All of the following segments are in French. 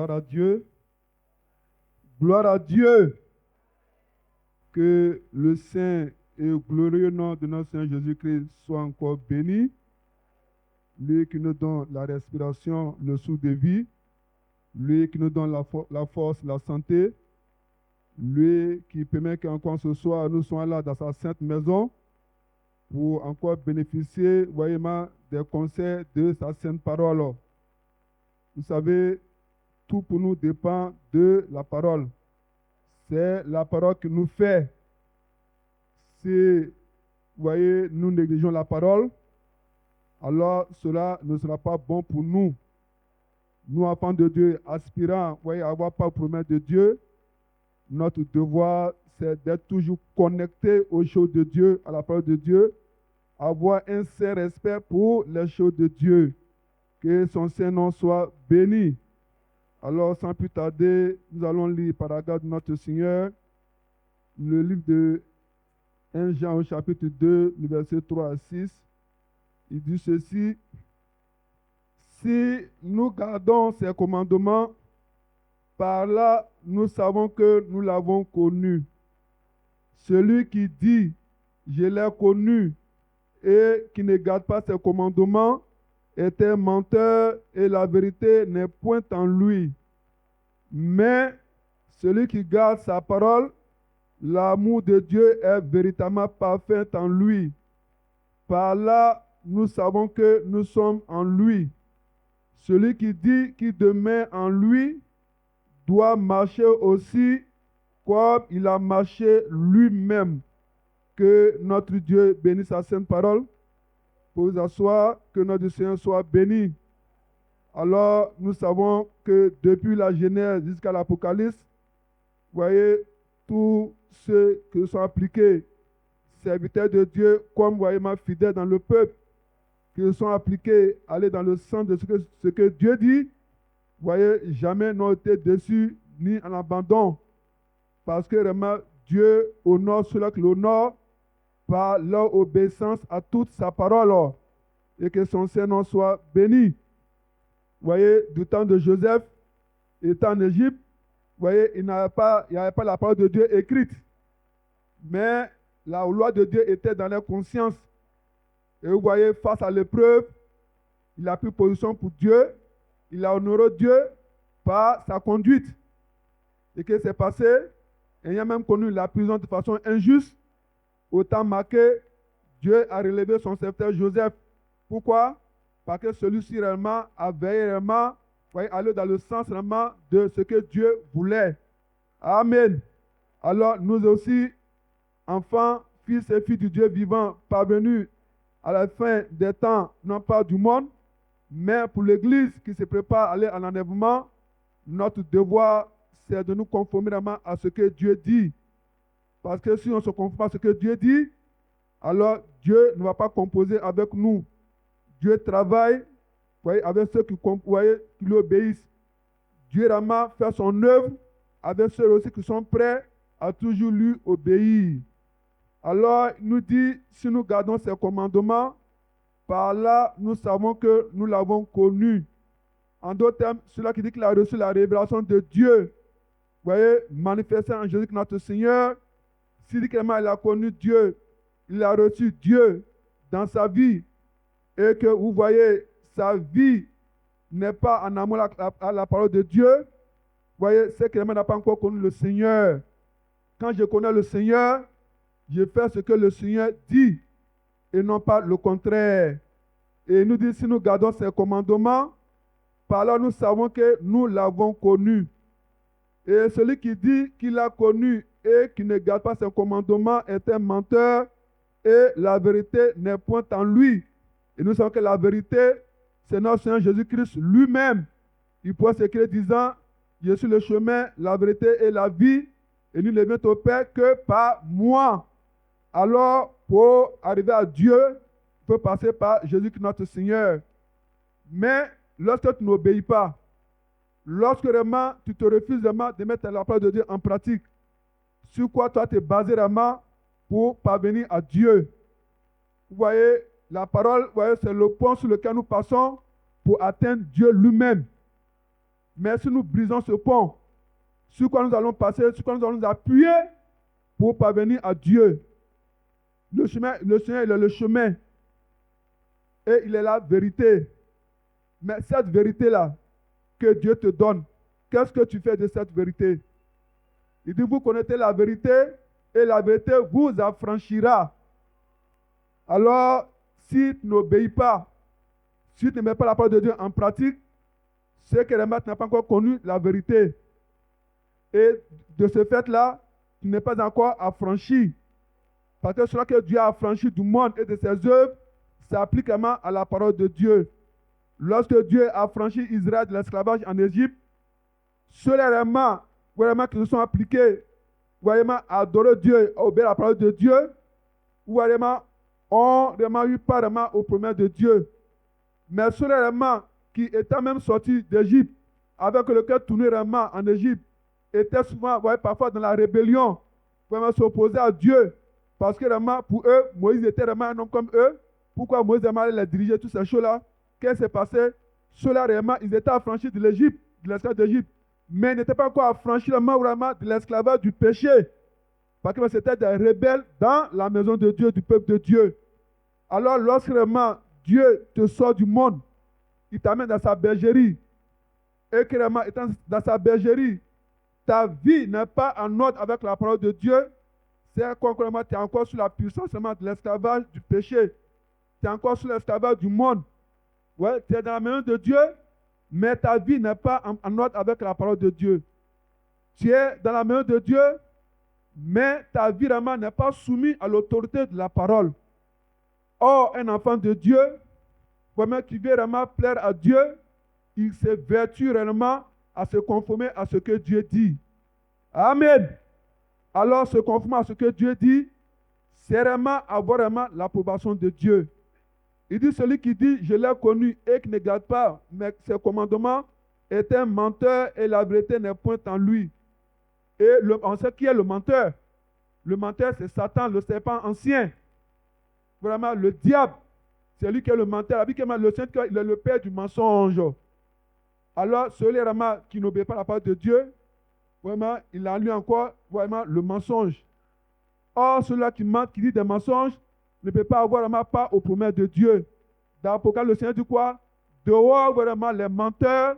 Gloire à Dieu. Gloire à Dieu. Que le saint et glorieux nom de notre Seigneur Jésus-Christ soit encore béni. Lui qui nous donne la respiration, le souffle de vie. Lui qui nous donne la force, la santé. Lui qui permet qu'encore ce soir, nous soyons là dans sa sainte maison pour encore bénéficier, voyez-moi, des conseils de sa sainte parole. Vous savez, tout pour nous dépend de la parole. C'est la parole qui nous fait. Si, vous voyez, nous négligeons la parole, alors cela ne sera pas bon pour nous. Nous, enfants de Dieu, aspirant, voyez, à avoir pas promesse de Dieu, notre devoir, c'est d'être toujours connecté aux choses de Dieu, à la parole de Dieu, avoir un saint respect pour les choses de Dieu. Que son saint nom soit béni. Alors, sans plus tarder, nous allons lire par la grâce de notre Seigneur le livre de 1 Jean au chapitre 2, le verset 3 à 6. Il dit ceci: si nous gardons ses commandements, par là nous savons que nous l'avons connu. Celui qui dit je l'ai connu et qui ne garde pas ses commandements est un menteur et la vérité n'est point en lui. Mais celui qui garde sa parole, l'amour de Dieu est véritablement parfait en lui. Par là, nous savons que nous sommes en lui. Celui qui dit qu'il demeure en lui doit marcher aussi comme il a marché lui-même. Que notre Dieu bénisse sa sainte parole. Pour vous asseoir, que notre Seigneur soit béni. Alors, nous savons que depuis la Genèse jusqu'à l'Apocalypse, vous voyez, tous ceux qui sont appliqués, serviteurs de Dieu, comme, vous voyez, fidèles dans le peuple, qui sont appliqués, aller dans le sens de ce que Dieu dit, vous voyez, jamais n'ont été déçus ni en abandon. Parce que vraiment, Dieu honore ceux-là qui l'honorent par leur obéissance à toute sa parole. Et que son Saint-Nom soit béni. Vous voyez, du temps de Joseph, étant en Égypte, vous voyez, il n'y avait pas la parole de Dieu écrite. Mais la loi de Dieu était dans leur conscience. Et vous voyez, face à l'épreuve, il a pris position pour Dieu. Il a honoré Dieu par sa conduite. Et qu'est-ce qui s'est passé? Ayant même connu la prison de façon injuste, au temps marqué, Dieu a relevé son serviteur Joseph. Pourquoi? Parce que celui-ci réellement a veillé réellement, aller dans le sens réellement de ce que Dieu voulait. Amen. Alors nous aussi, enfants, fils et filles du Dieu vivant, parvenus à la fin des temps, non pas du monde, mais pour l'Église qui se prépare à aller en enlèvement, notre devoir, c'est de nous conformer vraiment à ce que Dieu dit. Parce que si on se conforme à ce que Dieu dit, alors Dieu ne va pas composer avec nous. Dieu travaille, voyez, avec ceux qui lui obéissent. Dieu vraiment fait son œuvre avec ceux aussi qui sont prêts à toujours lui obéir. Alors, il nous dit, si nous gardons ses commandements, par là, nous savons que nous l'avons connu. En d'autres termes, celui qui dit qu'il a reçu la révélation de Dieu, vous voyez, manifesté en Jésus notre Seigneur, s'il dit qu'il a connu Dieu, il a reçu Dieu dans sa vie, et que vous voyez, sa vie n'est pas en amour à la parole de Dieu, vous voyez, c'est qu'il n'a pas encore connu le Seigneur. Quand je connais le Seigneur, je fais ce que le Seigneur dit, et non pas le contraire. Et il nous dit, si nous gardons ses commandements, par là nous savons que nous l'avons connu. Et celui qui dit qu'il a connu et qui ne garde pas ses commandements est un menteur, et la vérité n'est point en lui. Et nous savons que la vérité, c'est notre Seigneur Jésus-Christ lui-même. Il pourrait s'écrire disant, je suis le chemin, la vérité et la vie, et nous ne venons au Père que par moi. Alors, pour arriver à Dieu, il faut passer par Jésus-Christ notre Seigneur. Mais lorsque tu n'obéis pas, lorsque vraiment tu te refuses vraiment de mettre la parole de Dieu en pratique, sur quoi toi tu es basé vraiment pour parvenir à Dieu? Vous voyez, la parole, vous voyez, c'est le point sur lequel nous passons pour atteindre Dieu lui-même. Mais si nous brisons ce pont, sur quoi nous allons passer, sur quoi nous allons nous appuyer pour parvenir à Dieu. Le Seigneur, il est le chemin et il est la vérité. Mais cette vérité-là que Dieu te donne, qu'est-ce que tu fais de cette vérité? Il dit, vous connaissez la vérité et la vérité vous affranchira. Alors, si tu n'obéis pas, si tu ne mets pas la parole de Dieu en pratique, c'est que le maître n'a pas encore connu la vérité. Et de ce fait-là, tu n'es pas encore affranchi. Parce que cela que Dieu a affranchi du monde et de ses œuvres s'applique vraiment à la parole de Dieu. Lorsque Dieu a affranchi Israël de l'esclavage en Égypte, ceux-là vraiment qui se sont appliqués, vraiment à adorer Dieu, à obéir à la parole de Dieu, vraiment ont vraiment eu part vraiment aux promesses de Dieu. Mais ceux-là vraiment qui étaient même sortis d'Égypte, avec le cœur tourné vraiment en Égypte, étaient souvent, parfois dans la rébellion, vraiment s'opposer à Dieu. Parce que vraiment, pour eux, Moïse était vraiment un homme comme eux. Pourquoi Moïse allait les diriger, toutes ces choses-là? Qu'est-ce qui s'est passé? Ceux-là, vraiment, ils étaient affranchis de l'Égypte, de l'esclavage d'Égypte. Mais ils n'étaient pas encore affranchis vraiment de l'esclavage du péché. Parce que c'était des rebelles dans la maison de Dieu, du peuple de Dieu. Alors, lorsque vraiment Dieu te sort du monde, il t'amène dans sa bergerie. Et que vraiment, étant dans sa bergerie, ta vie n'est pas en ordre avec la parole de Dieu. C'est concrètement, tu es encore sous la puissance de l'esclavage du péché. Tu es encore sous l'esclavage du monde. Ouais, tu es dans la maison de Dieu, mais ta vie n'est pas en ordre avec la parole de Dieu. Tu es dans la maison de Dieu, mais ta vie vraiment n'est pas soumise à l'autorité de la parole. Or, un enfant de Dieu, vraiment qui veut vraiment plaire à Dieu, il se vertue réellement à se conformer à ce que Dieu dit. Amen. Alors, se conformer à ce que Dieu dit, c'est vraiment avoir vraiment l'approbation de Dieu. Il dit, celui qui dit, je l'ai connu et qui ne garde pas ses commandements est un menteur et la vérité n'est point en lui. Et on sait qui est le menteur. Le menteur, c'est Satan, le serpent ancien. Vraiment, le diable, c'est lui qui est le menteur. La Bible dit, le Seigneur, il est le père du mensonge. Alors, celui vraiment qui n'obéit pas à la parole de Dieu, vraiment, il a lui encore vraiment le mensonge. Or, celui-là qui ment, qui dit des mensonges, ne peut pas avoir vraiment part aux promesses de Dieu. Dans l'Apocalypse, le Seigneur dit quoi? Dehors vraiment les menteurs,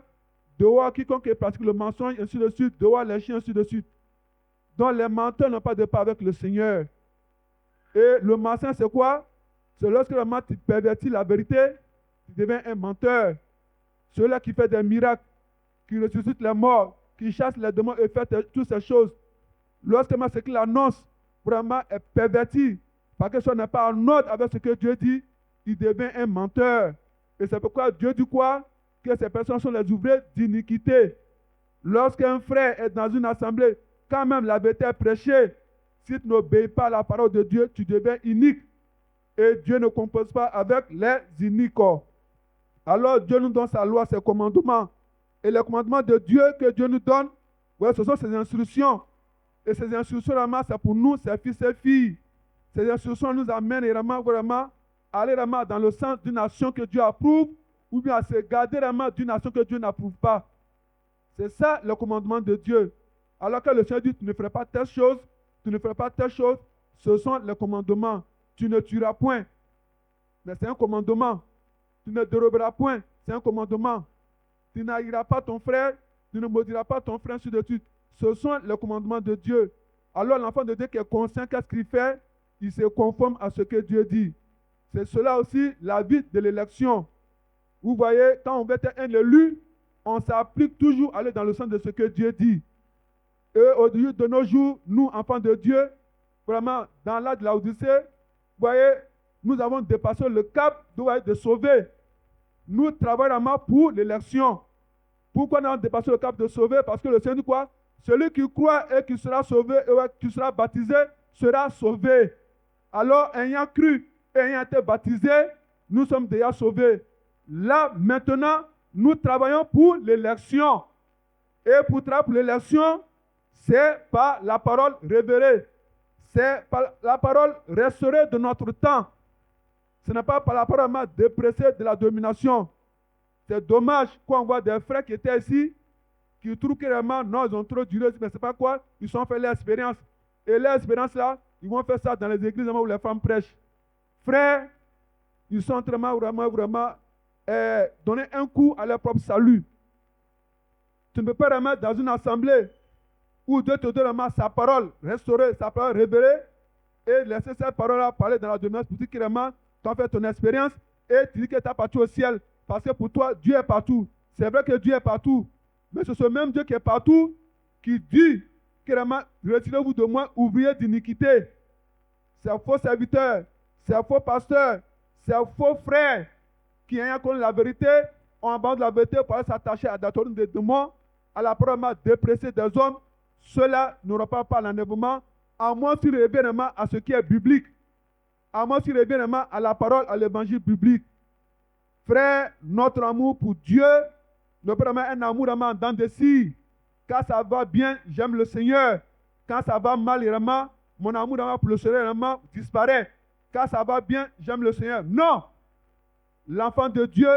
dehors quiconque pratique le mensonge, ainsi de suite, dehors les chiens, ainsi de suite. Donc les menteurs n'ont pas de part avec le Seigneur. Et le mensonge, c'est quoi? C'est lorsque vraiment tu pervertis la vérité, tu deviens un menteur. Celui-là qui fait des miracles, qui ressuscite les morts, qui chasse les démons et fait toutes ces choses. Lorsque ce qu'il annonce vraiment est perverti, parce que ça n'est pas en ordre avec ce que Dieu dit, il devient un menteur. Et c'est pourquoi Dieu dit quoi? Que ces personnes sont les ouvriers d'iniquité. Lorsqu'un frère est dans une assemblée, quand même la vérité est prêchée, si tu n'obéis pas à la parole de Dieu, tu deviens inique. Et Dieu ne compose pas avec les iniques. Alors Dieu nous donne sa loi, ses commandements. Et les commandements de Dieu que Dieu nous donne, ce sont ses instructions. Et ces instructions, c'est pour nous, ses fils et filles. Ces instructions nous amènent vraiment à aller dans le sens d'une action que Dieu approuve, ou bien à se garder d'une action que Dieu n'approuve pas. C'est ça le commandement de Dieu. Alors que le Seigneur dit, tu ne feras pas telle chose, tu ne feras pas telle chose, ce sont les commandements. Tu ne tueras point. Mais c'est un commandement. Tu ne déroberas point. C'est un commandement. Tu n'haïras pas ton frère, tu ne maudiras pas ton frère, ainsi de suite. Ce sont les commandements de Dieu. Alors l'enfant de Dieu qui est conscient, qu'est-ce qu'il fait? Il se conforme à ce que Dieu dit. C'est cela aussi la vie de l'élection. Vous voyez, quand on veut être un élu, on s'applique toujours à aller dans le sens de ce que Dieu dit. Et au-dessus de nos jours, nous, enfants de Dieu, vraiment, dans l'âge de la Odyssée, vous voyez, nous avons dépassé le cap de sauver. Nous travaillons pour l'élection. Pourquoi nous avons dépassé le cap de sauver? Parce que le Seigneur dit quoi? Celui qui croit et qui sera sauvé et qui sera baptisé sera sauvé. Alors, ayant cru et ayant été baptisé, nous sommes déjà sauvés. Là, maintenant, nous travaillons pour l'élection. Et pour travailler pour l'élection, c'est par la parole révélée. C'est par la parole restaurée de notre temps. Ce n'est pas par la parole dépressée de la domination. C'est dommage qu'on voit des frères qui étaient ici, qui trouvent que vraiment, non, ils ont trop duré, mais c'est pas quoi, ils ont fait l'expérience. Et l'expérience là, ils vont faire ça dans les églises où les femmes prêchent. Frères, ils sont vraiment donner un coup à leur propre salut. Tu ne peux pas remettre dans une assemblée où Dieu te donne vraiment sa parole, restaurer, sa parole révélée, et laisser cette parole-là parler dans la demeure pour dire que vraiment, tu as fait ton expérience et tu dis que tu es parti au ciel. Parce que pour toi, Dieu est partout. C'est vrai que Dieu est partout. Mais c'est ce même Dieu qui est partout qui dit que vraiment, retirez-vous de moi, ouvriers d'iniquité. C'est un faux serviteur, c'est un faux pasteur, c'est un faux frère qui ayant connu la vérité, on abandonne la vérité pour aller s'attacher à la doctrine des démons, à la parole dépréciée des hommes. Cela n'aura pas l'enlèvement, à moins qu'il revienne à ce qui est biblique, à moins qu'il revienne à la parole, à l'évangile biblique. Frère, notre amour pour Dieu ne peut pas être un amour en dents de scie. Quand ça va bien, j'aime le Seigneur. Quand ça va mal, mon amour pour le Seigneur disparaît. Quand ça va bien, j'aime le Seigneur. Non! L'enfant de Dieu,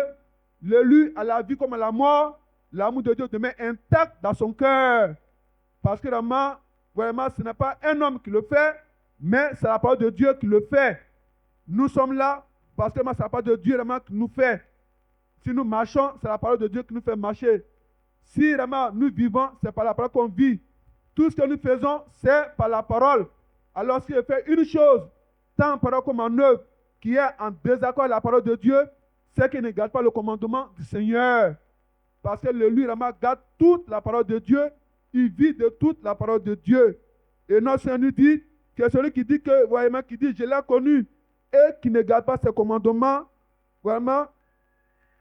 l'élu à la vie comme à la mort, l'amour de Dieu demeure intact dans son cœur. Parce que vraiment, ce n'est pas un homme qui le fait, mais c'est la parole de Dieu qui le fait. Nous sommes là parce que c'est la parole de Dieu vraiment qui nous fait. Si nous marchons, c'est la parole de Dieu qui nous fait marcher. Si vraiment nous vivons, c'est par la parole qu'on vit. Tout ce que nous faisons, c'est par la parole. Alors s'il fait une chose, tant en parole comme en œuvre, qui est en désaccord avec la parole de Dieu, c'est qu'il ne garde pas le commandement du Seigneur. Parce que lui, vraiment, garde toute la parole de Dieu. Il vit de toute la parole de Dieu. Et notre Seigneur nous dit que celui qui dit que, vraiment, qui dit, je l'ai connu, et qui ne garde pas ses commandements, vraiment,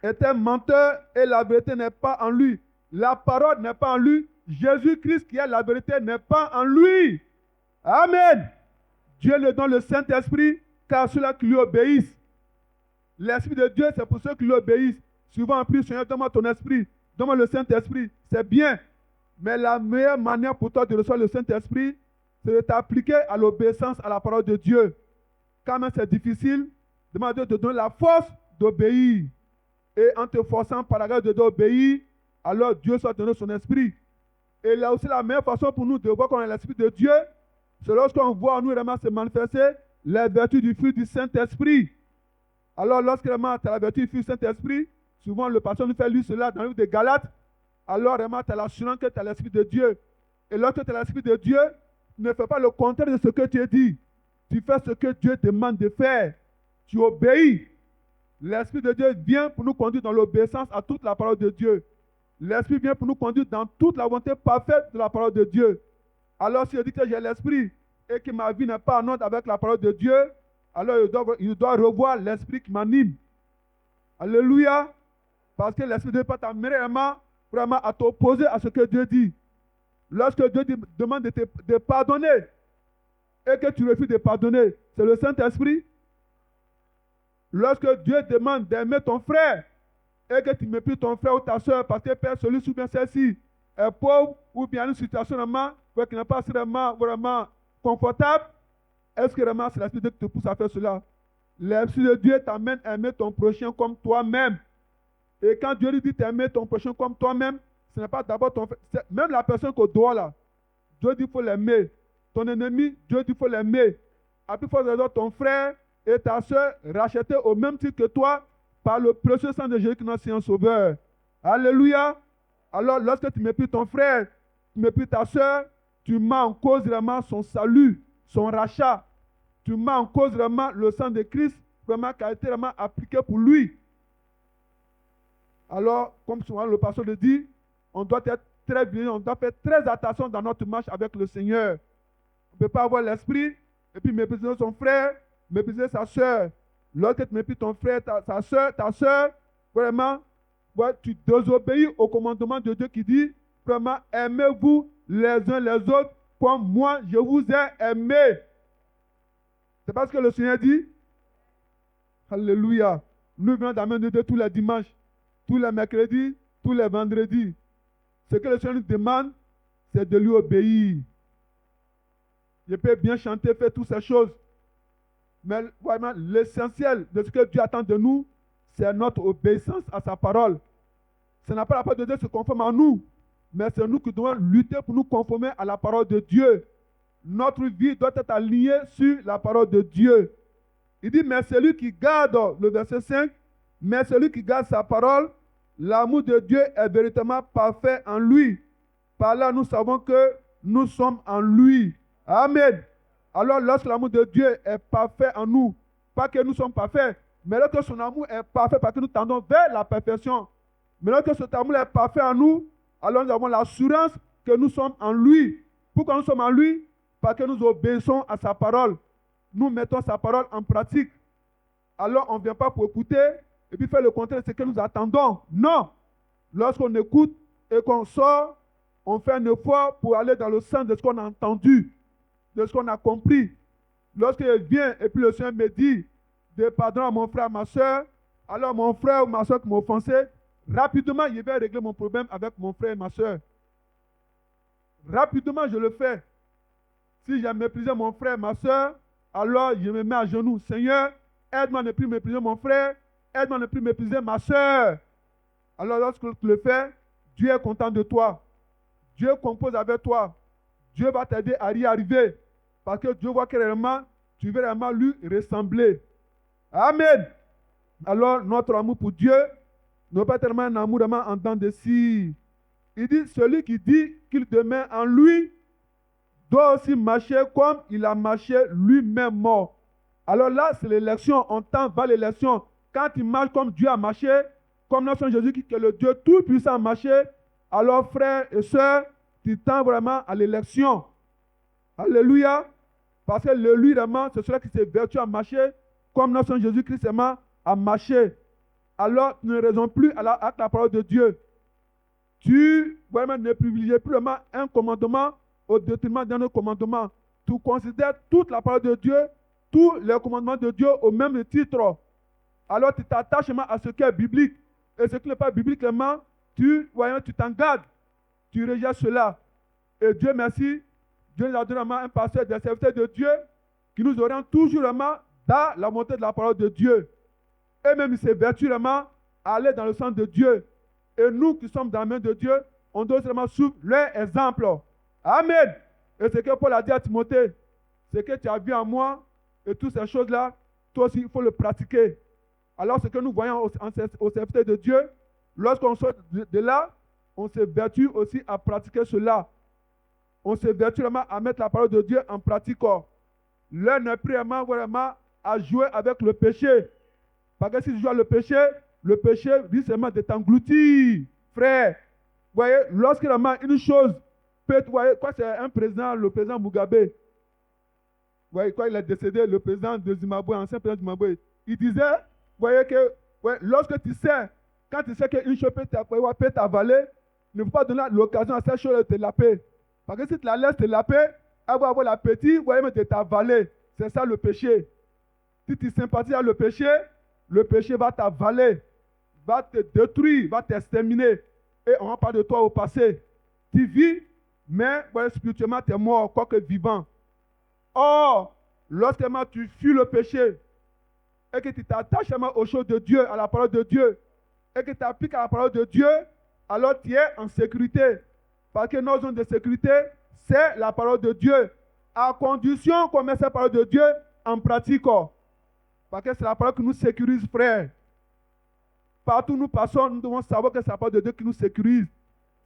est un menteur et la vérité n'est pas en lui. La parole n'est pas en lui. Jésus-Christ qui est la vérité n'est pas en lui. Amen. Dieu lui donne le Saint-Esprit car ceux-là qui lui obéissent. L'Esprit de Dieu, c'est pour ceux qui lui obéissent. Souvent, en plus, Seigneur, donne-moi ton esprit. Donne-moi le Saint-Esprit. C'est bien. Mais la meilleure manière pour toi de recevoir le Saint-Esprit, c'est de t'appliquer à l'obéissance à la parole de Dieu. Quand même c'est difficile, demande à Dieu de te donner la force d'obéir. Et en te forçant par la grâce de Dieu d'obéir, alors Dieu soit donné son esprit. Et là aussi, la meilleure façon pour nous de voir qu'on a l'esprit de Dieu, c'est lorsqu'on voit en nous vraiment se manifester les vertus du fruit du Saint-Esprit. Alors, lorsque vraiment tu as la vertu du fruit du Saint-Esprit, souvent le pasteur nous fait lui cela dans le livre de Galates, alors vraiment tu as l'assurance que tu as l'esprit de Dieu. Et lorsque tu as l'esprit de Dieu, ne fais pas le contraire de ce que tu as dit. Tu fais ce que Dieu demande de faire. Tu obéis. L'Esprit de Dieu vient pour nous conduire dans l'obéissance à toute la parole de Dieu. L'Esprit vient pour nous conduire dans toute la volonté parfaite de la parole de Dieu. Alors si je dis que j'ai l'Esprit et que ma vie n'est pas en ordre avec la parole de Dieu, alors il doit revoir l'Esprit qui m'anime. Alléluia. Parce que l'Esprit de Dieu peut t'amener vraiment à t'opposer à ce que Dieu dit. Lorsque Dieu demande de pardonner et que tu refuses de pardonner, c'est le Saint-Esprit. Lorsque Dieu demande d'aimer ton frère et que tu méprises ton frère ou ta soeur parce que Père, celui-ci ou bien celle-ci est pauvre ou bien une situation qui n'est pas vraiment confortable, est-ce que vraiment c'est l'Esprit de Dieu qui te pousse à faire cela? L'Esprit de Dieu t'amène à aimer ton prochain comme toi-même. Et quand Dieu lui dit d'aimer ton prochain comme toi-même, ce n'est pas d'abord ton frère, même la personne qu'au doigt là, Dieu dit qu'il faut l'aimer. Ton ennemi, Dieu dit qu'il faut l'aimer. À plus forte raison, ton frère et ta soeur rachetés au même titre que toi par le précieux sang de Jésus qui est notre Sauveur. Alléluia. Alors, lorsque tu méprises ton frère, tu méprises ta soeur, tu mets en cause vraiment son salut, son rachat. Tu mets en cause vraiment le sang de Christ, vraiment qui a été vraiment appliqué pour lui. Alors, comme souvent le pasteur le dit, on doit être très vigilant, on doit faire très attention dans notre marche avec le Seigneur. On ne peut pas avoir l'esprit et puis mépriser son frère, mépriser sa soeur. Lorsque tu méprises ton frère, ta soeur, vraiment, ouais, tu désobéis au commandement de Dieu qui dit, vraiment, aimez-vous les uns les autres comme moi je vous ai aimé. C'est parce que le Seigneur dit, alléluia, nous venons d'amener de Dieu tous les dimanches, tous les mercredis, tous les vendredis. Ce que le Seigneur nous demande, c'est de lui obéir. Je peux bien chanter, faire toutes ces choses. Mais vraiment, l'essentiel de ce que Dieu attend de nous, c'est notre obéissance à sa parole. Ce n'est pas la parole de Dieu se conforme à nous. mais c'est nous qui devons lutter pour nous conformer à la parole de Dieu. Notre vie doit être alignée sur la parole de Dieu. Il dit, mais celui qui garde, le verset 5, mais celui qui garde sa parole, l'amour de Dieu est véritablement parfait en lui. Par là, nous savons que nous sommes en lui. Amen. Alors, lorsque l'amour de Dieu est parfait en nous, pas que nous sommes parfaits, mais lorsque son amour est parfait, parce que nous tendons vers la perfection. Mais lorsque cet amour est parfait en nous, alors nous avons l'assurance que nous sommes en lui. Pourquoi nous sommes en lui? Parce que nous obéissons à sa parole. Nous mettons sa parole en pratique. Alors, on ne vient pas pour écouter et puis faire le contraire de ce que nous attendons. Non. Lorsqu'on écoute et qu'on sort, on fait un effort pour aller dans le sens de ce qu'on a entendu, de ce qu'on a compris. Lorsqu'il vient et puis le Seigneur me dit de pardon à mon frère, à ma soeur, alors mon frère ou ma soeur qui m'a offensé, rapidement, je vais régler mon problème avec mon frère et ma soeur. Rapidement, je le fais. Si j'ai méprisé mon frère et ma soeur, alors je me mets à genoux. Seigneur, aide-moi à ne plus mépriser mon frère, aide-moi à ne plus mépriser ma soeur. Alors lorsque tu le fais, Dieu est content de toi. Dieu compose avec toi. Dieu va t'aider à y arriver. Parce que Dieu voit que réellement, tu veux réellement lui ressembler. Amen. Alors notre amour pour Dieu n'est pas tellement un amour vraiment en dents de scie. Il dit, celui qui dit qu'il demeure en lui, doit aussi marcher comme il a marché lui-même mort. Alors là, c'est l'élection. On tend vers l'élection. Quand il marche comme Dieu a marché, comme notre Seigneur Jésus qui est le Dieu tout-puissant a marché, alors frères et sœurs, tu tends vraiment à l'élection. Alléluia. Parce que le lui vraiment, c'est celui qui s'est vertu à marcher comme notre Seigneur Jésus-Christ a marché. Alors, tu ne raisonnes plus avec la parole de Dieu. Tu vraiment ne privilégies plus vraiment un commandement au détriment d'un autre commandement. Tu considères toute la parole de Dieu, tous les commandements de Dieu au même titre. Alors tu t'attaches à ce qui est biblique. Et ce qui n'est pas biblique, tu t'en gardes. Tu rejettes cela. Et Dieu merci, Dieu nous a donné un pasteur des serviteurs de Dieu qui nous oriente toujours dans la montée de la parole de Dieu. Et même il s'est vertu à aller dans le sens de Dieu. Et nous qui sommes dans la main de Dieu, on doit seulement suivre leur exemple. Amen. Et ce que Paul a dit à Timothée, ce que tu as vu en moi, et toutes ces choses-là, toi aussi, il faut le pratiquer. Alors, ce que nous voyons au serviteur de Dieu, lorsqu'on sort de là, on se vertue aussi à pratiquer cela. On se vertue vraiment à mettre la parole de Dieu en pratique. L'un n'est plus vraiment à jouer avec le péché. Parce que si tu joues avec le péché risque vraiment de t'engloutir, frère. Vous voyez, lorsque vraiment une chose peut, vous voyez, quoi, c'est un président, le président Mugabe. Vous voyez, quand il est décédé, le président de Zimbabwe, ancien président de Zimbabwe, il disait, vous voyez que, ouais, lorsque tu sais, quand tu sais qu'une chose peut t'avaler, ne faut pas donner l'occasion à cette chose de te laper. Parce que si tu la laisses te laper, elle va avoir l'appétit, vous voyez, mais de t'avaler. C'est ça le péché. Si tu sympathises avec le péché va t'avaler, va te détruire, va t'exterminer. Et on va parler de toi au passé. Tu vis, mais ouais, spirituellement, tu es mort, quoique vivant. Or, lorsque tu fuis le péché et que tu t'attaches aux choses de Dieu, à la parole de Dieu, et que tu appliques à la parole de Dieu, alors tu es en sécurité. Parce que nos zones de sécurité, c'est la parole de Dieu. À condition qu'on mette cette parole de Dieu en pratique. Parce que c'est la parole qui nous sécurise, frère. Partout où nous passons, nous devons savoir que c'est la parole de Dieu qui nous sécurise.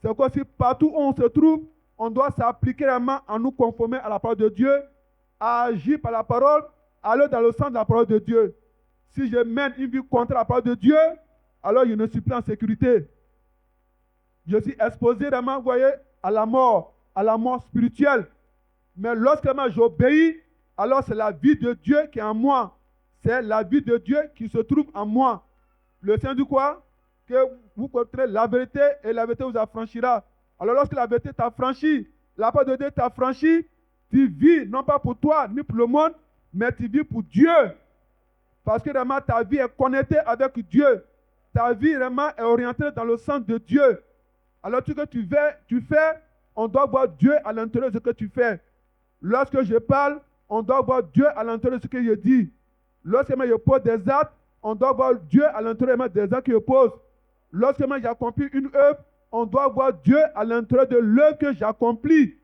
C'est quoi si partout où on se trouve, on doit s'appliquer vraiment à nous conformer à la parole de Dieu, à agir par la parole, à aller dans le sens de la parole de Dieu. Si je mène une vie contre la parole de Dieu, alors je ne suis plus en sécurité. Je suis exposé vraiment, vous voyez, à la mort spirituelle. Mais lorsque j'obéis, alors c'est la vie de Dieu qui est en moi. C'est la vie de Dieu qui se trouve en moi. Le Seigneur dit quoi? Que vous connaîtrez la vérité et la vérité vous affranchira. Alors lorsque la vérité t'a franchi, la parole de Dieu t'a franchi, tu vis non pas pour toi ni pour le monde, mais tu vis pour Dieu. Parce que vraiment ta vie est connectée avec Dieu. Ta vie vraiment est orientée dans le sens de Dieu. Alors tout ce que tu fais, on doit voir Dieu à l'intérieur de ce que tu fais. Lorsque je parle, on doit voir Dieu à l'intérieur de ce que je dis. Lorsque je pose des actes, on doit voir Dieu à l'intérieur des actes que je pose. Lorsque j'ai accompli une œuvre, on doit voir Dieu à l'intérieur de l'œuvre que j'accomplis.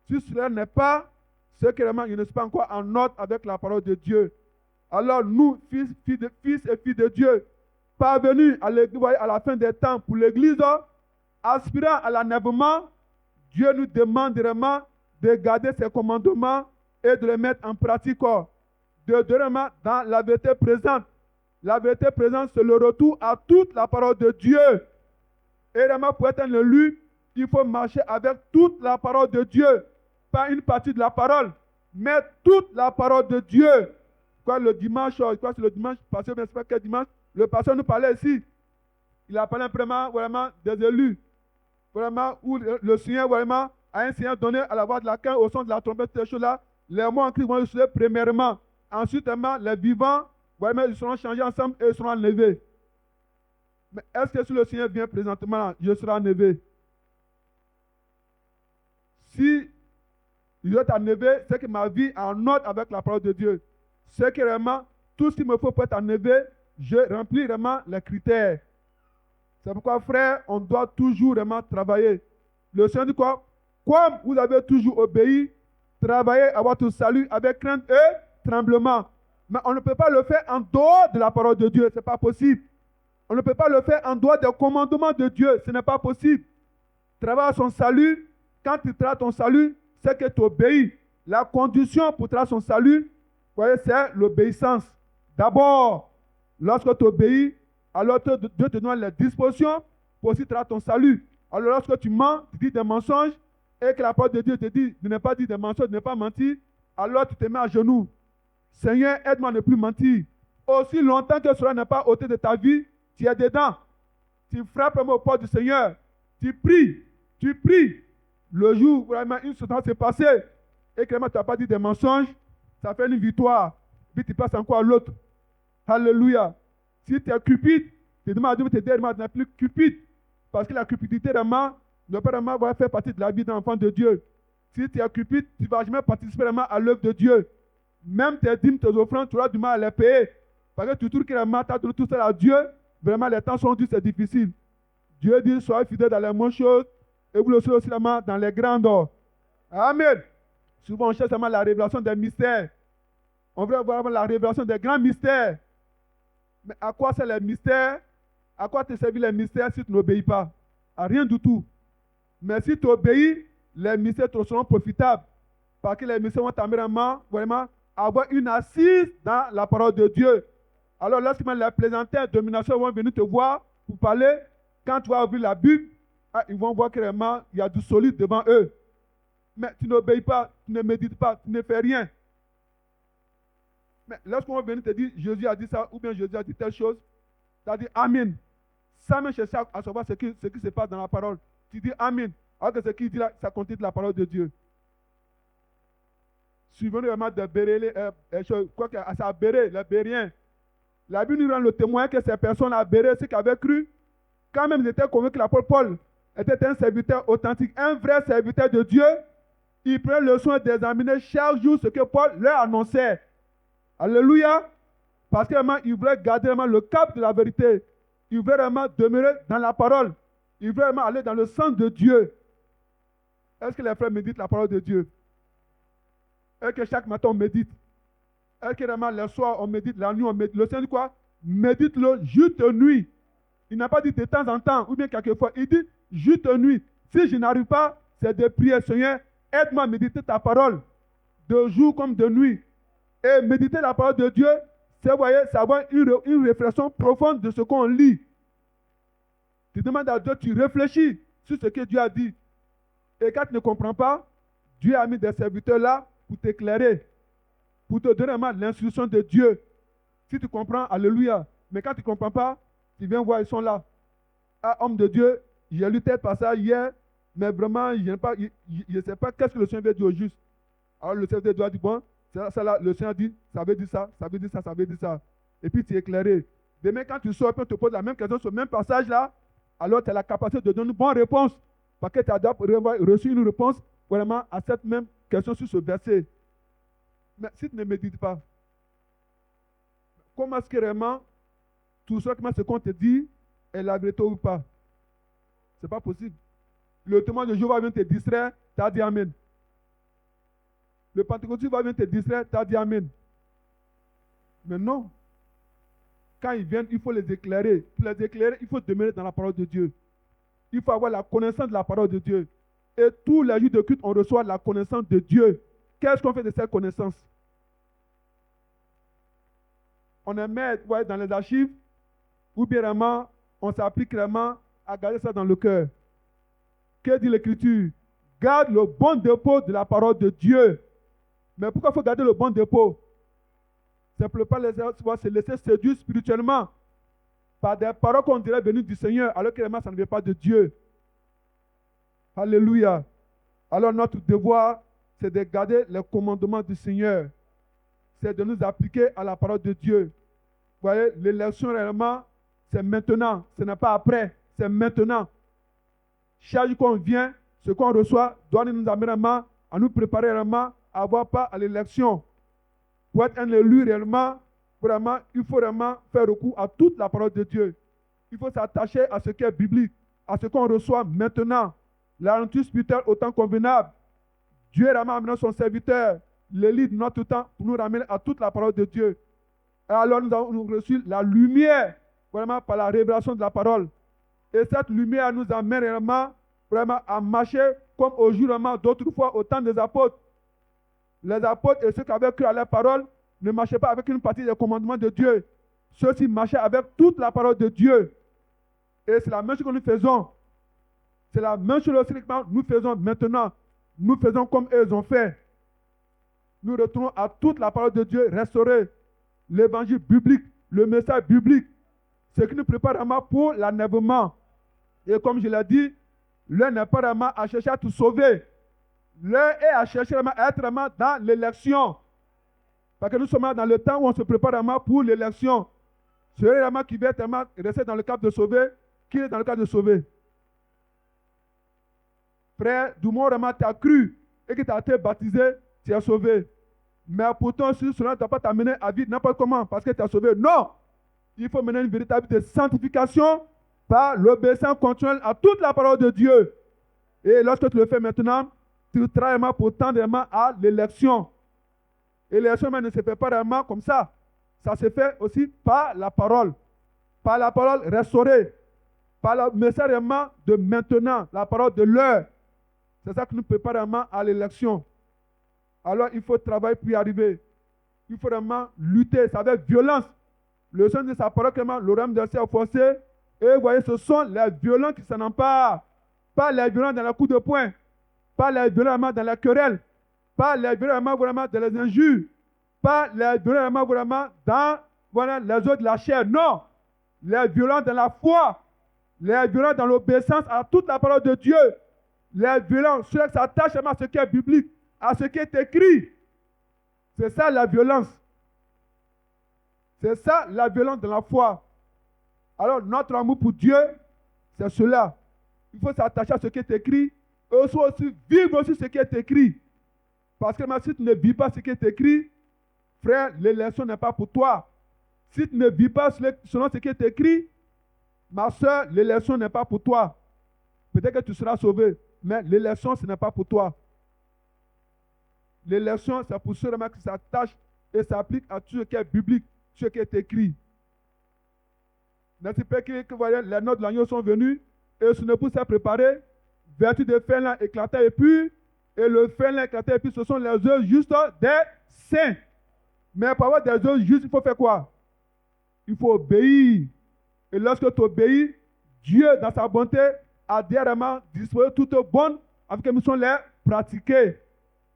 Si cela n'est pas, c'est que vraiment, je ne suis pas encore en ordre avec la parole de Dieu. Alors nous, fils et filles de Dieu, parvenus à l'église, à la fin des temps pour l'église, aspirant à l'enlèvement, Dieu nous demande vraiment de garder ses commandements et de les mettre en pratique. De vraiment dans la vérité présente. La vérité présente, c'est le retour à toute la parole de Dieu. Et vraiment, pour être un élu, il faut marcher avec toute la parole de Dieu. Pas une partie de la parole, mais toute la parole de Dieu. Quoi, le dimanche, c'est le dimanche passé, mais c'est pas quel dimanche, le pasteur nous parlait ici. Il a parlé vraiment des élus. Vraiment, où le Seigneur, vraiment, a un Seigneur donné à la voix de la quinte, au son de la trompette, ces choses-là. Les mots en Christ vont se premièrement. Ensuite, les vivants, vraiment, ils seront changés ensemble et ils seront enlevés. Mais est-ce que si le Seigneur vient présentement, je serai enlevé? Si il est enlevé, c'est que ma vie est en ordre avec la parole de Dieu. C'est que vraiment, tout ce qu'il me faut pour être enlevé, je remplis vraiment les critères. C'est pourquoi, frère, on doit toujours vraiment travailler. Le Seigneur dit quoi? Comme vous avez toujours obéi, travaillez à votre salut avec crainte et tremblement. Mais on ne peut pas le faire en dehors de la parole de Dieu. Ce n'est pas possible. On ne peut pas le faire en dehors des commandements de Dieu. Ce n'est pas possible. Travaille à son salut. Quand tu travailles ton salut, c'est que tu obéis. La condition pour travailler son salut, voyez, c'est l'obéissance. D'abord, lorsque tu obéis, alors Dieu te donne les dispositions pour aussi travailler ton salut. Alors lorsque tu mens, tu dis des mensonges, et que la parole de Dieu te dit de ne pas dire des mensonges, de ne pas mentir, alors tu te mets à genoux. Seigneur, aide-moi à ne plus mentir. Aussi longtemps que cela n'est pas ôté de ta vie, tu es dedans. Tu frappes au porte du Seigneur. Tu pries. Le jour où vraiment une chose s'est passée et que tu n'as pas dit des mensonges, ça fait une victoire. Puis tu passes encore à l'autre. Alléluia. Si tu es cupide, tu demandes à Dieu de t'aider à ne plus cupide. Parce que la cupidité vraiment ne peut pas vraiment faire partie de la vie d'un enfant de Dieu. Si tu es cupide, tu ne vas jamais participer vraiment à l'œuvre de Dieu. Même tes dîmes, tes offrandes, tu auras du mal à les payer. Parce que tu trouves que tu as donné tout ça à Dieu. Vraiment, les temps sont durs, c'est difficile. Dieu dit, soyez fidèles dans les moindres choses et vous le serez aussi dans les grandes. Amen. Souvent, on cherche seulement la révélation des mystères. On veut voir la révélation des grands mystères. Mais à quoi c'est les mystères? À quoi te servir les mystères si tu n'obéis pas? À rien du tout. Mais si tu obéis, les mystères te seront profitables. Parce que les mystères vont t'amener vraiment à avoir une assise dans la parole de Dieu. Alors, lorsque les plaisantins de domination vont venir te voir pour parler, quand tu vas ouvrir la Bible, ils vont voir clairement qu'il y a du solide devant eux. Mais tu n'obéis pas, tu ne médites pas, tu ne fais rien. Mais lorsqu'on va venir te dire, Jésus a dit ça, ou bien Jésus a dit telle chose, tu as dit Amen. Sans même chercher à savoir ce qui se passe dans la parole. Tu dis Amen. Alors que ce qu'il dit là, ça contient de la parole de Dieu. Suivons vraiment de bérer quoi que ça a béré, les bériens. La Bible nous rend le témoin que ces personnes ont béré ceux qui avaient cru. Quand même ils étaient convaincus que l'apôtre Paul était un serviteur authentique, un vrai serviteur de Dieu. Il prenait le soin d'examiner chaque jour ce que Paul leur annonçait. Alléluia. Parce que vraiment, il voulait garder vraiment le cap de la vérité. Il voulait vraiment demeurer dans la parole. Il voulait vraiment aller dans le sens de Dieu. Est-ce que les frères méditent la parole de Dieu? Est-ce que chaque matin on médite? Est-ce que vraiment le soir on médite, la nuit on médite? Le Seigneur dit quoi? Médite-le juste nuit. Il n'a pas dit de temps en temps ou bien quelquefois. Il dit juste nuit. Si je n'arrive pas, c'est de prier, Seigneur, aide-moi à méditer ta parole de jour comme de nuit. Et méditer la parole de Dieu, c'est avoir une réflexion profonde de ce qu'on lit. Tu demandes à Dieu, tu réfléchis sur ce que Dieu a dit. Et quand tu ne comprends pas, Dieu a mis des serviteurs là pour t'éclairer, pour te donner l'instruction de Dieu. Si tu comprends, alléluia. Mais quand tu ne comprends pas, tu viens voir, ils sont là. Ah, homme de Dieu, j'ai lu tel passage hier, mais vraiment, je ne sais pas qu'est-ce que le Seigneur veut dire au juste. Alors le serviteur doit dire, bon, ça là, le Seigneur dit, ça veut dire ça, ça veut dire ça, ça veut dire ça. Et puis tu es éclairé. Demain, quand tu sors, on te pose la même question sur le même passage-là, alors tu as la capacité de donner une bonne réponse. Parce que tu as reçu une réponse vraiment à cette même question sur ce verset. Mais si tu ne médites pas, comment est-ce que vraiment tout ce qu'on te dit est la vérité ou pas? Ce n'est pas possible. Le témoin de Jéhovah vient te distraire, tu as dit Amen. Le pentecôtiste va venir te distraire, tu as dit Amen. Mais non. Quand ils viennent, il faut les éclairer. Pour les éclairer, il faut demeurer dans la parole de Dieu. Il faut avoir la connaissance de la parole de Dieu. Et tous les jours de culte, on reçoit la connaissance de Dieu. Qu'est-ce qu'on fait de cette connaissance? On est mettre dans les archives, ou bien vraiment, on s'applique vraiment à garder ça dans le cœur. Que dit l'Écriture? Garde le bon dépôt de la parole de Dieu. Mais pourquoi il faut garder le bon dépôt? Simplement pas se laisser séduire spirituellement par des paroles qu'on dirait venues du Seigneur, alors que vraiment ça ne vient pas de Dieu. Alléluia. Alors notre devoir, c'est de garder les commandements du Seigneur. C'est de nous appliquer à la parole de Dieu. Vous voyez, l'élection réellement, c'est maintenant. Ce n'est pas après, c'est maintenant. Chaque jour qu'on vient, ce qu'on reçoit doit nous amener réellement à nous préparer réellement à avoir part à l'élection. Pour être un élu réellement, vraiment, il faut vraiment faire recours à toute la parole de Dieu. Il faut s'attacher à ce qui est biblique, à ce qu'on reçoit maintenant. La nourriture spirituelle au temps convenable. Dieu a amené son serviteur, l'élite de notre temps, pour nous ramener à toute la parole de Dieu. Et alors nous avons reçu la lumière, vraiment par la révélation de la parole. Et cette lumière nous amène vraiment à marcher comme au jour d'autrefois au temps des apôtres. Les apôtres et ceux qui avaient cru à la parole ne marchaient pas avec une partie des commandements de Dieu. Ceux-ci marchaient avec toute la parole de Dieu. Et c'est la même chose que nous faisons. C'est la même chose aussi que nous faisons maintenant. Nous faisons comme eux ont fait. Nous retournons à toute la parole de Dieu restaurée. L'évangile biblique, le message biblique. Ce qui nous prépare vraiment pour l'enlèvement. Et comme je l'ai dit, l'un n'est pas vraiment à chercher à tout sauver. L'un est à chercher à être vraiment dans l'élection. Parce que nous sommes dans le temps où on se prépare vraiment pour l'élection. Celui vraiment qui veut vraiment rester dans le cadre de sauver, qui est dans le cadre de sauver. Frère, du moment où tu as cru et que tu as été baptisé, tu es sauvé. Mais pourtant, si cela ne t'a pas t'amené à vivre n'importe comment parce que tu es sauvé, non! Il faut mener une véritable vie de sanctification par l'obéissance continuelle à toute la parole de Dieu. Et lorsque tu le fais maintenant, tu travailles pour tendre à l'élection. Et l'élection ne se fait pas vraiment comme ça. Ça se fait aussi par la parole. Par la parole restaurée. Par le message de maintenant, la parole de l'heure. C'est ça qui nous prépare vraiment à l'élection. Alors il faut travailler pour y arriver. Il faut vraiment lutter, ça avec violence. Le Seigneur de sa parole, le rame de ciel forcé. Et vous voyez, ce sont les violents qui s'en emparent. Pas les violents dans la coup de poing. Pas les violents dans la querelle. Pas les violents vraiment dans les injures. Pas les violents vraiment dans les eaux de la chair. Non. Les violents dans la foi. Les violents dans l'obéissance à toute la parole de Dieu. Les violents, ceux qui s'attachent à ce qui est biblique, à ce qui est écrit. C'est ça la violence. C'est ça la violence de la foi. Alors notre amour pour Dieu, c'est cela. Il faut s'attacher à ce qui est écrit et aussi vivre aussi ce qui est écrit. Parce que même si tu ne vis pas ce qui est écrit, frère, l'élection n'est pas pour toi. Si tu ne vis pas selon ce qui est écrit, ma soeur, l'élection n'est pas pour toi. Peut-être que tu seras sauvé, mais l'élection, ce n'est pas pour toi. L'élection, c'est pour ceux qui s'attachent et s'appliquent à tout ce qui est biblique, tout ce qui est écrit. N'est-ce pas que vous voyez, les notes de l'agneau sont venues et son épouse s'est préparée, vertu de fin là éclatait et pur, et le fin là éclatait et pur, ce sont les œuvres justes des saints. Mais pour avoir des œuvres justes, il faut faire quoi? Il faut obéir. Et lorsque tu obéis, Dieu, dans sa bonté, a directement disposé toutes bonnes avec que nous sommes les pratiquer.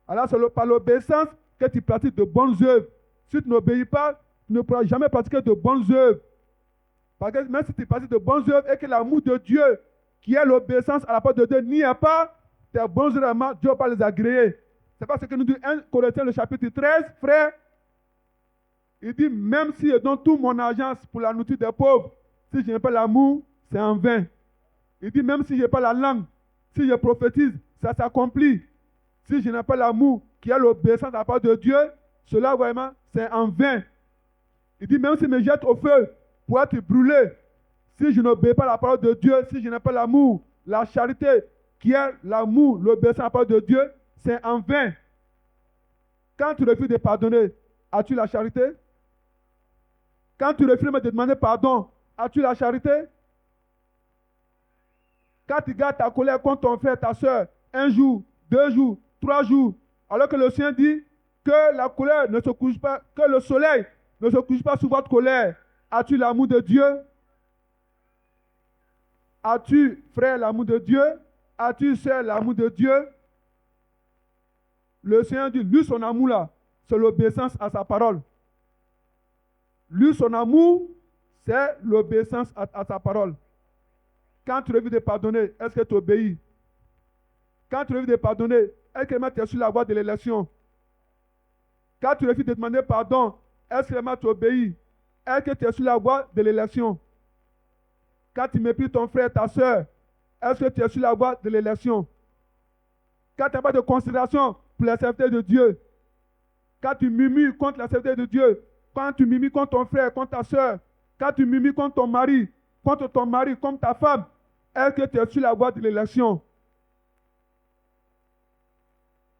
Alors c'est par l'obéissance que tu pratiques de bonnes œuvres. Si tu n'obéis pas, tu ne pourras jamais pratiquer de bonnes œuvres. Parce que même si tu pratiques de bonnes œuvres et que l'amour de Dieu, qui est l'obéissance à la parole de Dieu, n'y est pas, tes bonnes œuvres, Dieu ne va pas les agréer. C'est pas ce que nous dit 1 Corinthiens, le chapitre 13, frère. Il dit, même si je donne tout mon argent pour la nourriture des pauvres, si je n'ai pas l'amour, c'est en vain. Il dit, même si je n'ai pas la langue, si je prophétise, ça s'accomplit. Si je n'ai pas l'amour, qui est l'obéissance à la parole de Dieu, cela vraiment, c'est en vain. Il dit, même si je me jette au feu pour être brûlé, si je n'obéis pas à la parole de Dieu, si je n'ai pas l'amour, la charité, qui est l'amour, l'obéissance à la parole de Dieu, c'est en vain. Quand tu refuses de pardonner, as-tu la charité? Quand tu refuses de demander pardon, as-tu la charité? Quand tu gardes ta colère contre ton frère, ta soeur, 1 jour, 2 jours, 3 jours, alors que le Seigneur dit que la colère ne se couche pas, que le soleil ne se couche pas sur votre colère, as-tu l'amour de Dieu? As-tu, frère, l'amour de Dieu? As-tu, sœur, l'amour de Dieu? Le Seigneur dit, lui, son amour là, c'est l'obéissance à sa parole. Lui, son amour, c'est l'obéissance à sa parole. Quand tu refuses de pardonner, est-ce que tu obéis? Quand tu refuses de pardonner, est-ce que tu es sur la voie de l'élection? Quand tu refuses de demander pardon, est-ce que tu obéis? Est-ce que tu es sur la voie de l'élection? Quand tu méprises ton frère, ta soeur, est-ce que tu es sur la voie de l'élection? Quand tu n'as pas de considération pour la sainteté de Dieu, quand tu murmures contre la sainteté de Dieu, quand tu murmures contre ton frère, contre ta soeur, quand tu murmures contre ton mari, contre ta femme, est-ce que tu es sur la voie de l'élection?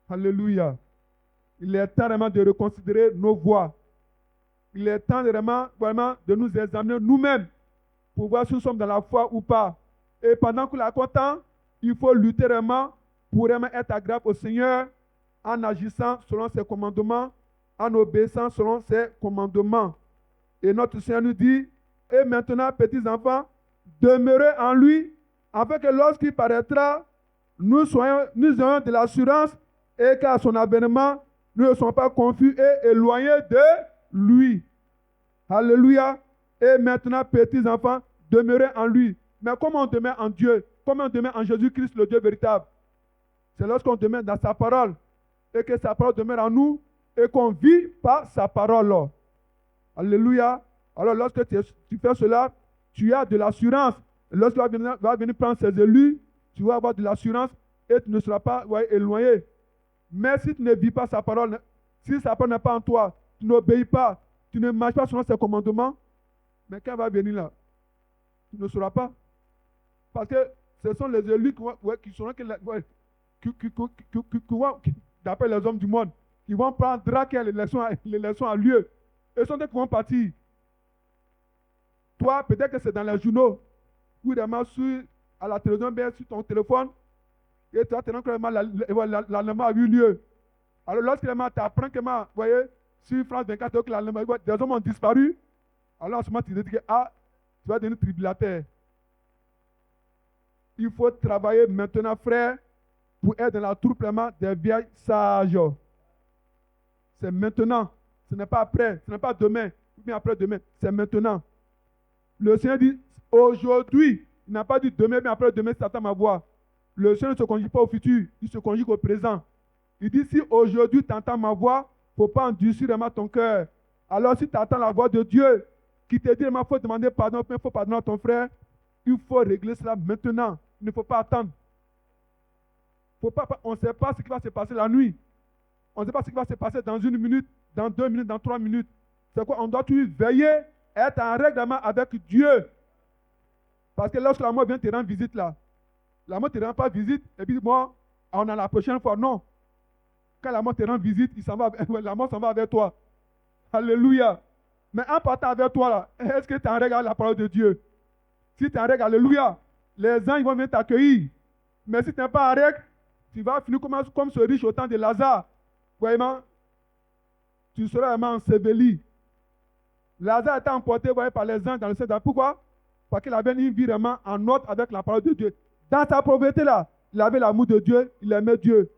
Alléluia. Il est temps vraiment de reconsidérer nos voies. Il est temps vraiment de nous examiner nous-mêmes pour voir si nous sommes dans la foi ou pas. Et pendant que nous avons temps, il faut lutter vraiment pour vraiment être agréable au Seigneur en agissant selon ses commandements, en obéissant selon ses commandements. Et notre Seigneur nous dit, et maintenant, petits enfants, demeurez en lui, afin que lorsqu'il paraîtra, nous ayons de l'assurance et qu'à son avènement, nous ne soyons pas confus et éloignés de lui. Alléluia. Et maintenant, petits enfants, demeurez en lui. Mais comment on demeure en Dieu? Comment on demeure en Jésus-Christ, le Dieu véritable? C'est lorsqu'on demeure dans sa parole et que sa parole demeure en nous et qu'on vit par sa parole. Alléluia. Alors, lorsque tu fais cela, tu as de l'assurance. Lorsque tu vas venir prendre ses élus, tu vas avoir de l'assurance et tu ne seras pas éloigné. Mais si tu ne vis pas sa parole, si sa parole n'est pas en toi, tu n'obéis pas, tu ne marches pas selon ses commandements, mais quand elle va venir là, tu ne sauras pas. Parce que ce sont les élus qui seront d'après les hommes du monde, qui vont prendre draquer l'élection à lieu. Et ce sont eux qui vont partir. Toi, peut-être que c'est dans les journaux, ou vraiment à la télévision, bien sur ton téléphone, et toi, tu as que l'enlèvement a eu lieu. Alors, lorsque tu apprends que, vous voyez, sur France 24, que l'enlèvement, des hommes ont disparu, alors en ce moment, tu te dis que, tu vas devenir tribulataire. Il faut travailler maintenant, frère, pour être dans la troupe vraiment des vieilles sages. C'est maintenant. Ce n'est pas après, ce n'est pas demain, ou bien après-demain, c'est maintenant. Le Seigneur dit, aujourd'hui, il n'a pas dit demain, mais après-demain, c'est à ma voix. Le Seigneur ne se conjugue pas au futur, il se conjugue au présent. Il dit, si aujourd'hui tu entends ma voix, il ne faut pas endurcir vraiment ton cœur. Alors si tu entends la voix de Dieu, qui te dit, il faut demander pardon, il faut pardonner à ton frère, il faut régler cela maintenant. Il ne faut pas attendre. On ne sait pas ce qui va se passer la nuit. On ne sait pas ce qui va se passer dans 1 minute, dans 2 minutes, dans 3 minutes. C'est quoi? On doit toujours veiller, être en règlement avec Dieu. Parce que lorsque la mort vient te rendre visite là, la mort ne te rend pas visite, et puis moi, on a la prochaine fois. Non. Quand la mort te rend visite, la mort s'en va avec toi. Alléluia. Mais en partant avec toi là, est-ce que tu es en règle avec la parole de Dieu? Si tu es en règle, alléluia, les anges vont venir t'accueillir. Mais si tu n'es pas en règle, tu vas finir comme ce riche au temps de Lazare. Vraiment, tu seras vraiment enseveli. Lazare était emporté par les anges dans le ciel. Pourquoi? Parce qu'il avait une vie vraiment en ordre avec la parole de Dieu. Dans sa pauvreté là, il avait l'amour de Dieu, il aimait Dieu.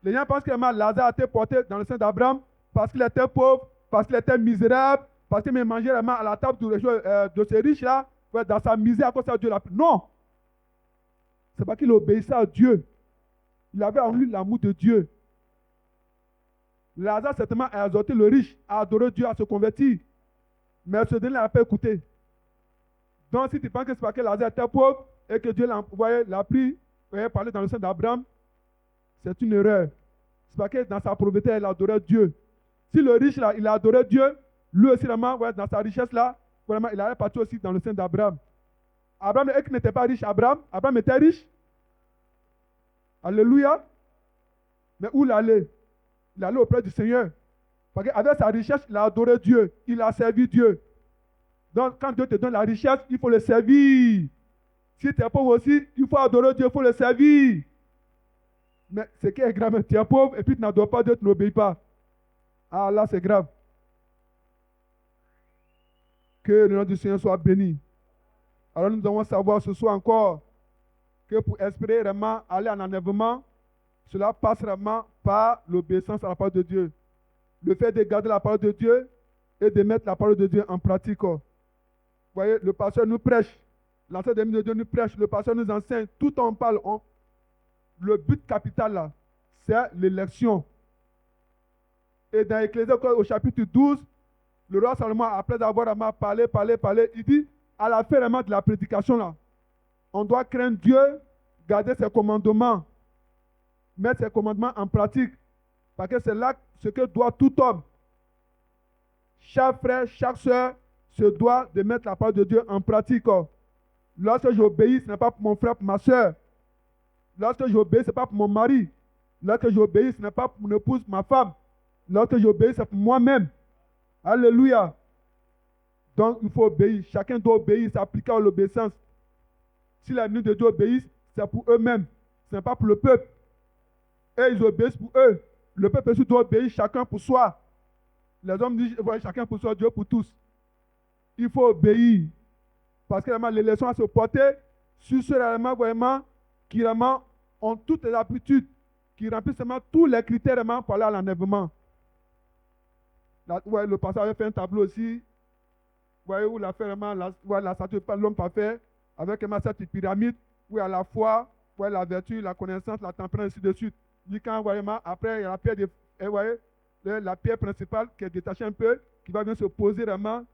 Les gens pensent que Lazare a été porté dans le sein d'Abraham parce qu'il était pauvre, parce qu'il était misérable, parce qu'il mangeait vraiment à la table de ces riches là, dans sa misère à cause de Dieu. Non! C'est parce qu'il obéissait à Dieu. Il avait en lui l'amour de Dieu. Lazare certainement a exhorté le riche à adorer Dieu, à se convertir. Mais ce dernier n'a pas écouté. Donc si tu penses que c'est parce que Lazare était pauvre et que Dieu l'a pris, parler dans le sein d'Abraham, c'est une erreur. C'est parce que dans sa pauvreté, il adorait Dieu. Si le riche là, il a adoré Dieu, lui aussi vraiment, dans sa richesse là, vraiment, il allait partir aussi dans le sein d'Abraham. Abraham n'était pas riche. Abraham était riche. Alléluia. Mais où il allait? Il allait auprès du Seigneur. Parce qu'avec sa richesse, il a adoré Dieu. Il a servi Dieu. Donc, quand Dieu te donne la richesse, il faut le servir. Si tu es pauvre aussi, il faut adorer Dieu, il faut le servir. Mais ce qui est grave, tu es pauvre et puis tu n'adores pas Dieu, tu n'obéis pas. Ah là, c'est grave. Que le nom du Seigneur soit béni. Alors nous devons savoir ce soir encore que pour espérer vraiment aller en enlèvement, cela passe vraiment par l'obéissance à la parole de Dieu. Le fait de garder la parole de Dieu et de mettre la parole de Dieu en pratique. Vous voyez, le pasteur nous prêche, l'ancien de Dieu nous prêche, le pasteur nous enseigne, tout en parle. Le but capital là, c'est l'élection. Et dans Ecclésiaste au chapitre 12, le roi Salomon, après avoir parlé, il dit, à la fin vraiment de la prédication là, on doit craindre Dieu, garder ses commandements, mettre ses commandements en pratique. Parce que c'est là ce que doit tout homme. Chaque frère, chaque soeur se doit de mettre la parole de Dieu en pratique. Lorsque j'obéis, ce n'est pas pour mon frère, pour ma soeur. Lorsque j'obéis, ce n'est pas pour mon mari. Lorsque j'obéis, ce n'est pas pour mon épouse, ma femme. Lorsque j'obéis, c'est pour moi-même. Alléluia. Donc, il faut obéir. Chacun doit obéir, s'appliquer à l'obéissance. Si les ministres de Dieu obéissent, c'est pour eux-mêmes. Ce n'est pas pour le peuple. Et ils obéissent pour eux. Le peuple aussi doit obéir chacun pour soi. Les hommes disent chacun pour soi, Dieu pour tous. Il faut obéir. Parce que l'élection va se porter sur ceux vraiment qui vraiment ont toutes les aptitudes, qui remplissent tous les critères pour aller à l'enlèvement. Le pasteur avait fait un tableau aussi. Vous voyez où il a fait vraiment la statue de l'homme parfait, avec cette pyramide, où il y a la foi, où il y a la vertu, la connaissance, la tempérance, ainsi de suite. Quand, après, il y a la pierre, la pierre principale qui est détachée un peu, qui va bien se poser vraiment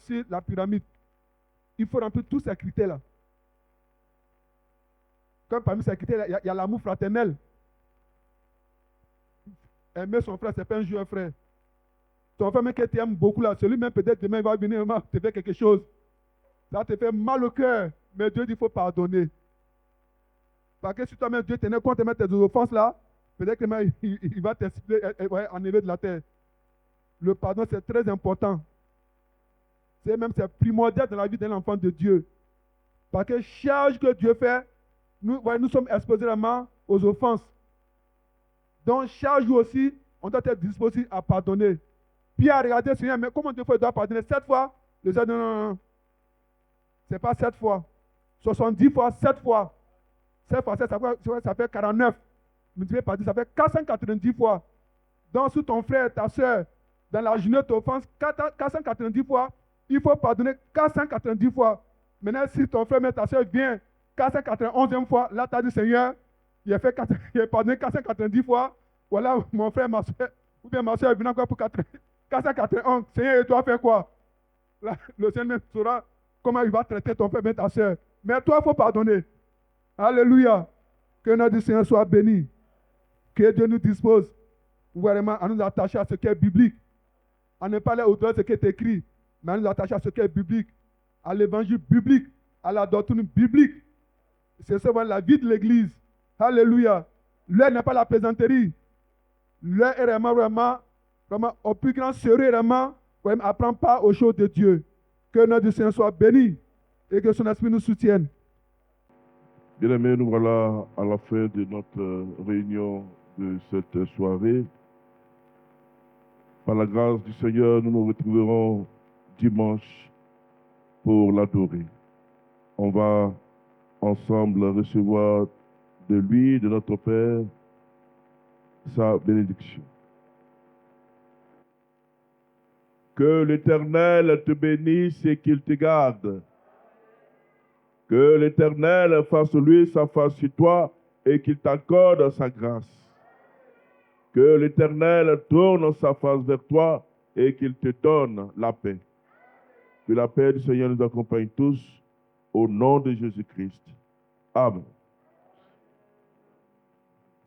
sur la pyramide. Il faut remplir tous ces critères-là. Comme parmi ces critères, il y a l'amour fraternel. Aimer son frère, c'est pas un jeu, un frère. Ton frère, même qui t'aime beaucoup, là, celui-même, peut-être demain, il va venir te faire quelque chose. Ça te fait mal au cœur. Mais Dieu dit qu'il faut pardonner. Parce que si toi-même, Dieu tenait compte de mettre tes offenses là, peut-être qu'il va enlever de la terre. Le pardon, c'est très important. C'est primordial dans la vie d'un enfant de Dieu. Parce que charge que Dieu fait, nous sommes exposés vraiment aux offenses. Donc, chaque jour aussi, on doit être disposé à pardonner. Pierre a regardé le Seigneur, mais comment Dieu doit pardonner 7 fois? Le Seigneur dit non. Ce n'est pas 7 fois. 70 fois, 7 fois. 7 fois 7, ça fait 49. Multiplié par 10, ça fait 490 fois. Donc, si ton frère, ta soeur, dans la journée t'offense 490 fois, il faut pardonner 490 fois. Maintenant, si ton frère, mais ta soeur vient 491e fois, là, tu as dit, Seigneur, il a pardonné 490 fois. Voilà, mon frère, ma soeur, ou bien ma soeur vient encore pour 491. Seigneur, il doit faire quoi? Là, le Seigneur saura comment il va traiter ton frère et ta soeur. Mais toi, il faut pardonner. Alléluia. Que notre Seigneur soit béni. Que Dieu nous dispose vraiment à nous attacher à ce qui est biblique. À ne pas aller au-delà de ce qui est écrit, mais à nous attacher à ce qui est biblique, à l'évangile biblique, à la doctrine biblique. C'est ça la vie de l'Église. Alléluia. L'heure n'est pas la plaisanterie. L'heure est vraiment au plus grand sérieux, vraiment apprendre pas aux choses de Dieu. Que notre Seigneur soit béni et que son esprit nous soutienne. Bien-aimés, nous voilà à la fin de notre réunion de cette soirée. Par la grâce du Seigneur, nous nous retrouverons dimanche pour l'adorer. On va ensemble recevoir de lui, de notre Père, sa bénédiction. Que l'Éternel te bénisse et qu'il te garde. Que l'Éternel fasse lui sa face sur toi et qu'il t'accorde sa grâce. Que l'Éternel tourne sa face vers toi et qu'il te donne la paix. Que la paix du Seigneur nous accompagne tous au nom de Jésus-Christ. Amen.